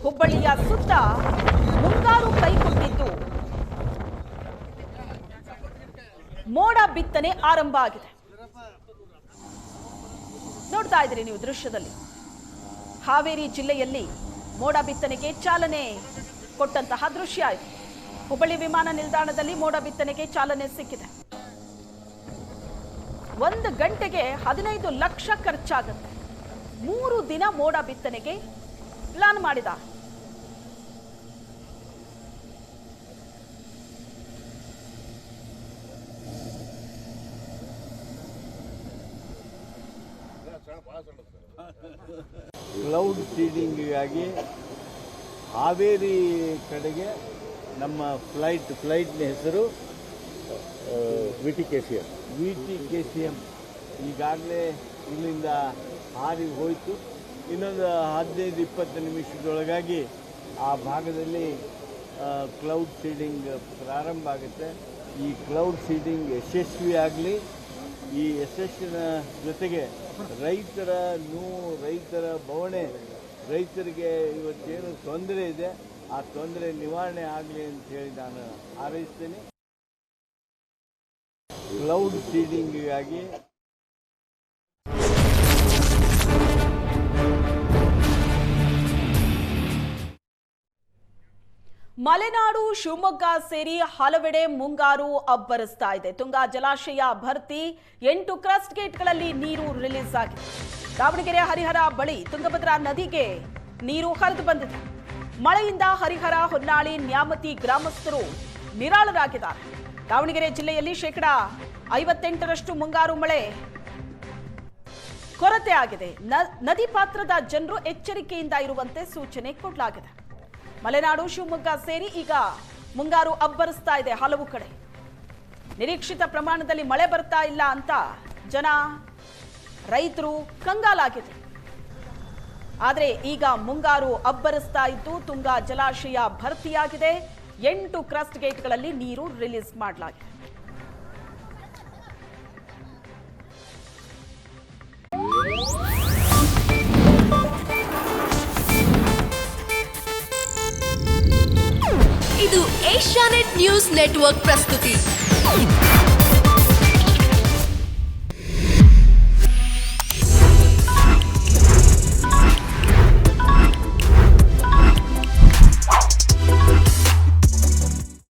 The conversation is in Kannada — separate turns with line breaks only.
ಹುಬ್ಬಳ್ಳಿಯ ಸುತ್ತ ಮುಂಗಾರು ಕೈಕೊಟ್ಟಿದ್ದು ಮೋಡ ಬಿತ್ತನೆ ಆರಂಭ ಆಗಿದೆ. ನೋಡ್ತಾ ಇದ್ದೀರಿ ನೀವು ದೃಶ್ಯದಲ್ಲಿ. ಹಾವೇರಿ ಜಿಲ್ಲೆಯಲ್ಲಿ ಮೋಡ ಬಿತ್ತನೆಗೆ ಚಾಲನೆ ಕೊಟ್ಟಂತಹ ದೃಶ್ಯ ಇದು. ಹುಬ್ಬಳ್ಳಿ ವಿಮಾನ ನಿಲ್ದಾಣದಲ್ಲಿ ಮೋಡ ಬಿತ್ತನೆಗೆ ಚಾಲನೆ ಸಿಕ್ಕಿದೆ. 1 ಗಂಟೆಗೆ 15 ಲಕ್ಷ ಖರ್ಚಾಗುತ್ತೆ. 3 ದಿನ ಮೋಡ ಬಿತ್ತನೆಗೆ ಪ್ಲಾನ್ ಮಾಡಿದ.
ಕ್ಲೌಡ್ ಸೀಡಿಂಗಿಗಾಗಿ ಹಾವೇರಿ ಕಡೆಗೆ ನಮ್ಮ ಫ್ಲೈಟ್ನ ಹೆಸರು VTKCM ಈಗಾಗಲೇ ಇಲ್ಲಿಂದ ಹಾರಿ ಹೋಯಿತು. ಇನ್ನೊಂದು 15-20 ನಿಮಿಷದೊಳಗಾಗಿ ಆ ಭಾಗದಲ್ಲಿ ಕ್ಲೌಡ್ ಸೀಡಿಂಗ್ ಪ್ರಾರಂಭ ಆಗುತ್ತೆ. ಈ ಕ್ಲೌಡ್ ಸೀಡಿಂಗ್ ಯಶಸ್ವಿಯಾಗಲಿ. ಈ ಯಶಸ್ಸಿನ ಜೊತೆಗೆ ರೈತರ ನೋವು, ರೈತರ ಬವಣೆ, ರೈತರಿಗೆ ಇವತ್ತೇನು ತೊಂದರೆ ಇದೆ ಆ ತೊಂದರೆ ನಿವಾರಣೆ ಆಗಲಿ ಅಂತ ಹೇಳಿ ನಾನು ಹಾರೈಸ್ತೇನೆ. ಕ್ಲೌಡ್ ಸೀಡಿಂಗಿಗಾಗಿ
ಮಲೆನಾಡು, ಶಿವಮೊಗ್ಗ ಸೇರಿ ಹಲವೆಡೆ ಮುಂಗಾರು ಅಬ್ಬರಿಸ್ತಾ ಇದೆ. ತುಂಗಾ ಜಲಾಶಯ ಭರ್ತಿ, 8 ಕ್ರಸ್ಟ್ ಗೇಟ್ಗಳಲ್ಲಿ ನೀರು ರಿಲೀಸ್ ಆಗಿದೆ. ದಾವಣಗೆರೆ ಹರಿಹರ ಬಳಿ ತುಂಗಭದ್ರಾ ನದಿಗೆ ನೀರು ಹರಿದು ಬಂದಿದೆ. ಮಳೆಯಿಂದ ಹರಿಹರ, ಹೊನ್ನಾಳಿ, ನ್ಯಾಮತಿ ಗ್ರಾಮಸ್ಥರು ನಿರಾಳರಾಗಿದ್ದಾರೆ. ದಾವಣಗೆರೆ ಜಿಲ್ಲೆಯಲ್ಲಿ 58% ಮುಂಗಾರು ಮಳೆ ಕೊರತೆ ಆಗಿದೆ. ನದಿ ಪಾತ್ರದ ಜನರು ಎಚ್ಚರಿಕೆಯಿಂದ ಇರುವಂತೆ ಸೂಚನೆ ಕೊಡಲಾಗಿದೆ. ಮಲೆನಾಡು, ಶಿವಮೊಗ್ಗ ಸೇರಿ ಈಗ ಮುಂಗಾರು ಅಬ್ಬರಿಸ್ತಾ ಇದೆ. ಹಲವು ಕಡೆ ನಿರೀಕ್ಷಿತ ಪ್ರಮಾಣದಲ್ಲಿ ಮಳೆ ಬರ್ತಾ ಇಲ್ಲ ಅಂತ ರೈತರು ಕಂಗಾಲಾಗಿದೆ. ಆದರೆ ಈಗ ಮುಂಗಾರು ಅಬ್ಬರಿಸ್ತಾ ಇದ್ದು ತುಂಗಾ ಜಲಾಶಯ ಭರ್ತಿಯಾಗಿದೆ. 8 ಕ್ರಸ್ಟ್ ಗೇಟ್ಗಳಲ್ಲಿ ನೀರು ರಿಲೀಸ್ ಮಾಡಲಾಗಿದೆ.
ಇದು ಏಷ್ಯಾನೆಟ್ ನ್ಯೂಸ್ ನೆಟ್ವರ್ಕ್ ಪ್ರಸ್ತುತಿ.